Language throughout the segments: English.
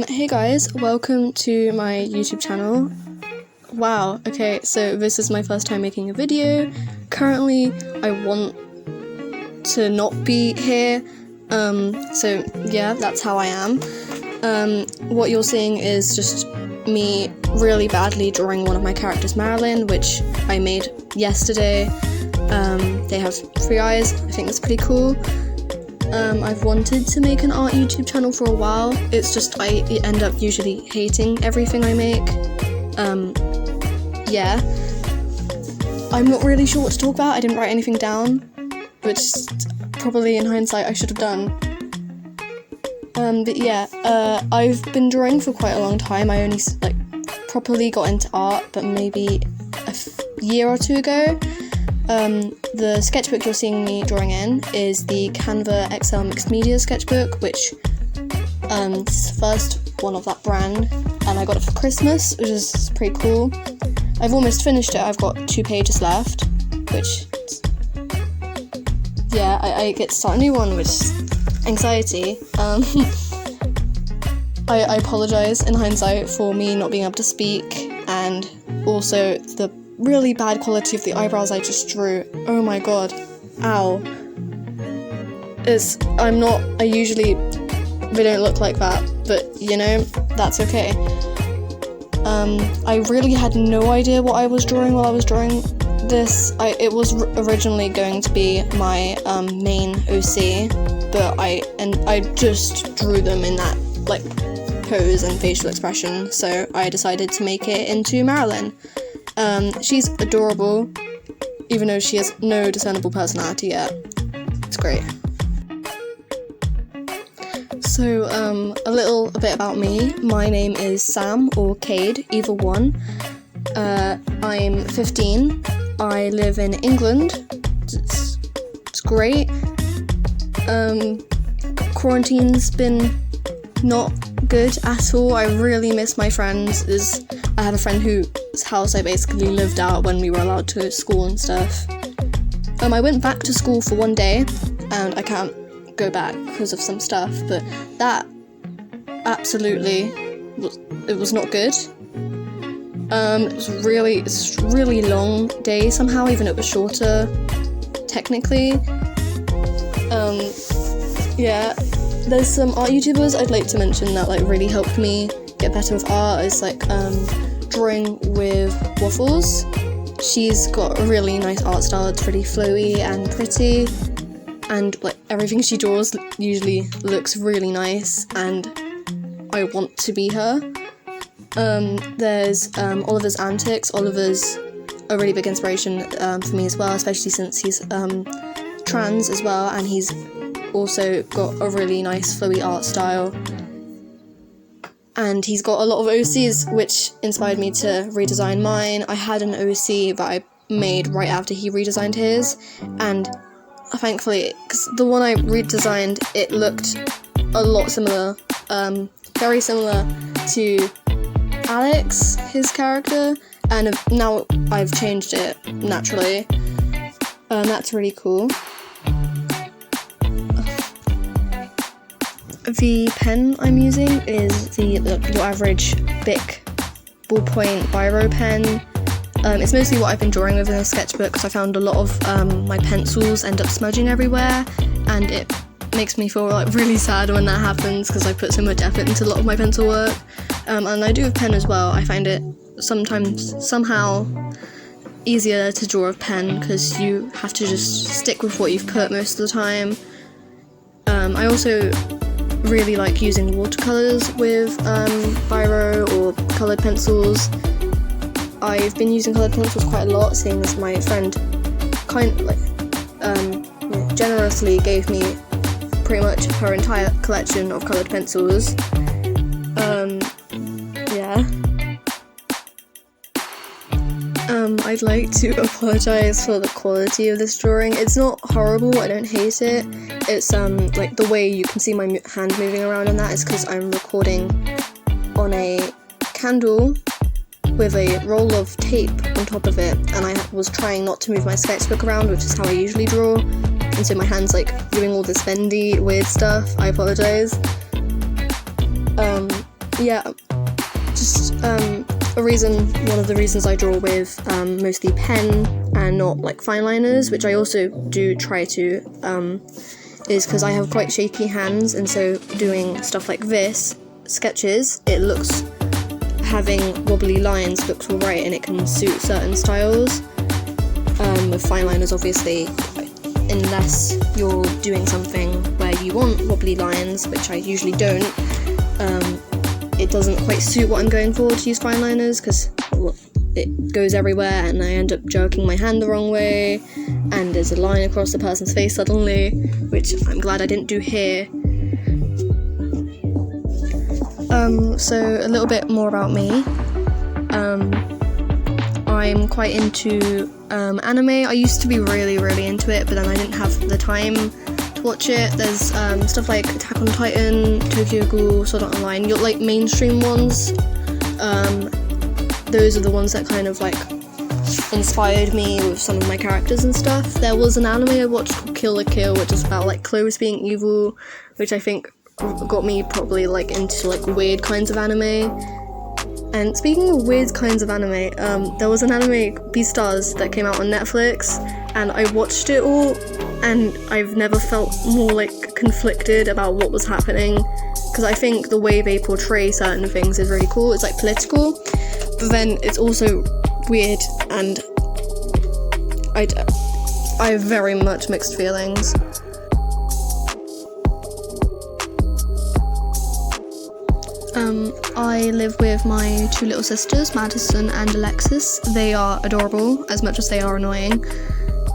Hey guys, welcome to my YouTube channel. Wow, okay, so this is my first time making a video. Currently, I want to not be here, so yeah, that's how I am. What you're seeing is just me really badly drawing one of my characters, Marilyn, which I made yesterday. They have 3 eyes, I think that's pretty cool. I've wanted to make an art YouTube channel for a while, it's just I end up usually hating everything I make. Yeah. I'm not really sure what to talk about, I didn't write anything down, which probably in hindsight I should have done. But yeah, I've been drawing for quite a long time. I only properly got into art, but maybe a year or 2 ago. The sketchbook you're seeing me drawing in is the Canva XL mixed media sketchbook, which is the first one of that brand, and I got it for Christmas, which is pretty cool. I've almost finished it, I've got 2 pages left, which, yeah, I get to start a new one, which is anxiety. I apologise in hindsight for me not being able to speak, and also the really bad quality of the eyebrows I just drew. Oh my god. Ow. I usually, they don't look like that, but you know, that's okay. I really had no idea what I was drawing while I was drawing this. It was originally going to be my main OC, but I just drew them in that pose and facial expression, so I decided to make it into Marilyn. She's adorable, even though she has no discernible personality yet. It's great. So, a little bit about me. My name is Sam, or Cade, either one. I'm 15. I live in England. It's great. Quarantine's been not good at all. I really miss my friends. I had a friend whose house I basically lived at when we were allowed to go to school and stuff. I went back to school for 1 day, and I can't go back because of some stuff, but that absolutely was not good. It was it's a really long day somehow, even it was shorter technically. Yeah, there's some art YouTubers I'd like to mention that really helped me get better with art. Is drawing with Waffles. She's got a really nice art style. It's pretty flowy and pretty, and everything she draws usually looks really nice, and I want to be her. There's Oliver's Antics. Oliver's a really big inspiration for me as well, especially since he's trans as well, and he's also got a really nice flowy art style. And he's got a lot of OCs, which inspired me to redesign mine. I had an OC that I made right after he redesigned his, and thankfully, because the one I redesigned, it looked a lot similar, very similar to Alex, his character, and now I've changed it naturally. That's really cool. The pen I'm using is your average Bic ballpoint biro pen. It's mostly what I've been drawing with in this sketchbook, because I found a lot of my pencils end up smudging everywhere, and it makes me feel really sad when that happens, because I put so much effort into a lot of my pencil work. And I do with pen as well. I find it somehow easier to draw with pen, because you have to just stick with what you've put most of the time. I also really like using watercolours with biro or coloured pencils. I've been using coloured pencils quite a lot, seeing as my friend generously gave me pretty much her entire collection of coloured pencils. Yeah. I'd like to apologise for the quality of this drawing. It's not horrible, I don't hate it. It's the way you can see my hand moving around in that is because I'm recording on a candle with a roll of tape on top of it, and I was trying not to move my sketchbook around, which is how I usually draw, and so my hand's doing all this bendy weird stuff. I apologise. yeah, just one of the reasons I draw with mostly pen and not like fine liners, which I also do try to, is because I have quite shaky hands, and so doing stuff like this, sketches, having wobbly lines looks alright, and it can suit certain styles. With fine liners, obviously, unless you're doing something where you want wobbly lines, which I usually don't, it doesn't quite suit what I'm going for to use fine liners, because it goes everywhere and I end up jerking my hand the wrong way, and there's a line across the person's face suddenly, which I'm glad I didn't do here. So a little bit more about me. I'm quite into anime. I used to be really, really into it, but then I didn't have the time to watch it. There's stuff like Attack on Titan, Tokyo Ghoul, Sword Art Online, your like mainstream ones. Those are the ones that kind of like inspired me with some of my characters and stuff. There was an anime I watched called Kill la Kill, which is about like clothes being evil, which I think got me probably like into like weird kinds of anime. And speaking of weird kinds of anime, there was an anime, Beastars, that came out on Netflix, and I watched it all, and I've never felt more like conflicted about what was happening, because I think the way they portray certain things is really cool. It's like political, but then it's also weird, and I have very much mixed feelings. I live with my two little sisters, Madison and Alexis. They are adorable, as much as they are annoying.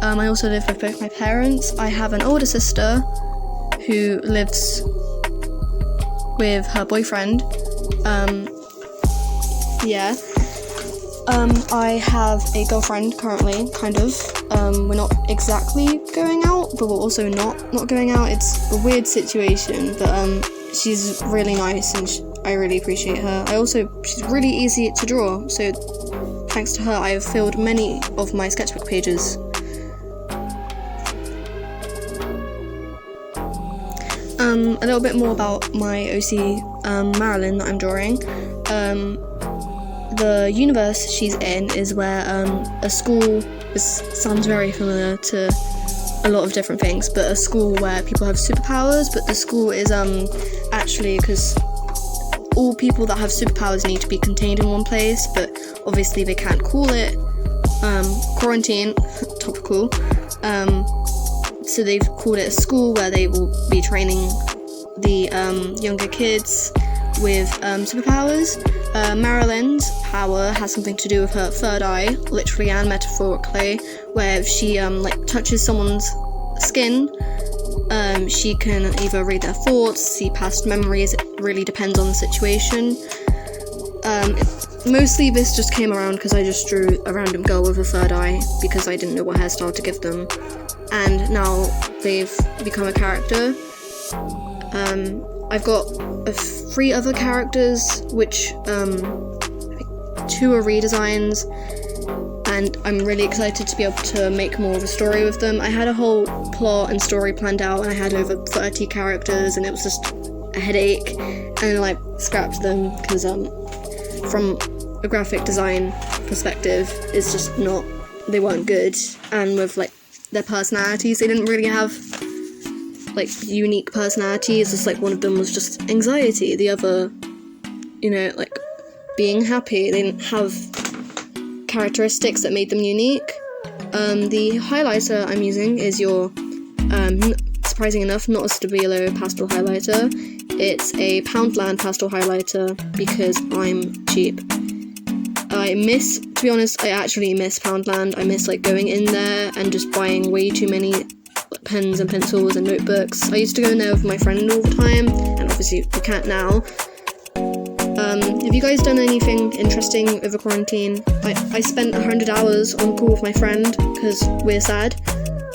I also live with both my parents. I have an older sister who lives with her boyfriend. I have a girlfriend currently, kind of. We're not exactly going out, but we're also not going out. It's a weird situation, but she's really nice, and I really appreciate her. She's really easy to draw, so thanks to her I have filled many of my sketchbook pages. A little bit more about my OC Marilyn that I'm drawing. The universe she's in is where a school, this sounds very familiar to a lot of different things, but a school where people have superpowers, but the school is actually, because all people that have superpowers need to be contained in one place, but obviously they can't call it quarantine, topical, so they've called it a school where they will be training the younger kids with superpowers. Marilyn's power has something to do with her third eye, literally and metaphorically, where if she touches someone's skin, she can either read their thoughts, see past memories. It really depends on the situation. Mostly this just came around because I just drew a random girl with a third eye because I didn't know what hairstyle to give them, and now they've become a character. I've got 3 other characters, which 2 are redesigns, and I'm really excited to be able to make more of a story with them. I had a whole plot and story planned out, and I had over 30 characters, and it was just a headache, and I scrapped them because from a graphic design perspective, it's just not, they weren't good, and with their personalities, they didn't really have unique personalities. It's one of them was just anxiety, the other, being happy. They didn't have characteristics that made them unique. The highlighter I'm using is your, surprising enough, not a Stabilo pastel highlighter. It's a Poundland pastel highlighter because I'm cheap. To be honest, I actually miss Poundland. I miss going in there and just buying way too many pens and pencils and notebooks. I used to go in there with my friend all the time, and obviously we can't now. Have you guys done anything interesting over quarantine? I spent 100 hours on call with my friend because we're sad.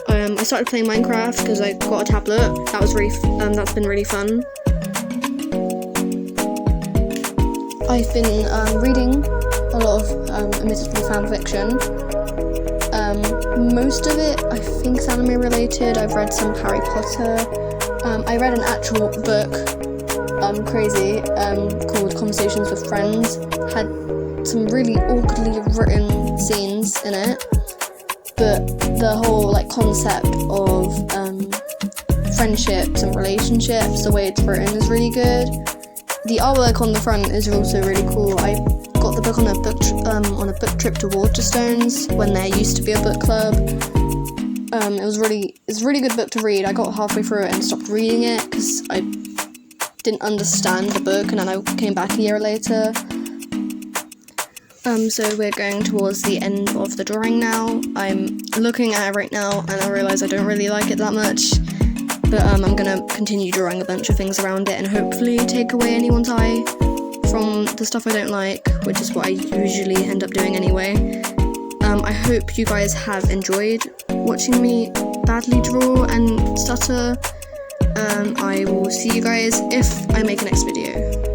I started playing Minecraft because I got a tablet. That was that's been really fun. I've been reading a lot of admittedly fan fiction. Most of it I think is anime related. I've read some Harry Potter. I read an actual book crazy, called Conversations with Friends. Had some really awkwardly written scenes in it, but the whole like concept of friendships and relationships, the way it's written is really good. The artwork on the front is also really cool. I got the book on a book trip to Waterstones when there used to be a book club. It's a really good book to read. I got halfway through it and stopped reading it because I didn't understand the book, and then I came back a year later. So we're going towards the end of the drawing now. I'm looking at it right now and I realise I don't really like it that much, but I'm going to continue drawing a bunch of things around it and hopefully take away anyone's eye from the stuff I don't like, which is what I usually end up doing anyway. I hope you guys have enjoyed watching me badly draw and stutter. I will see you guys if I make a next video.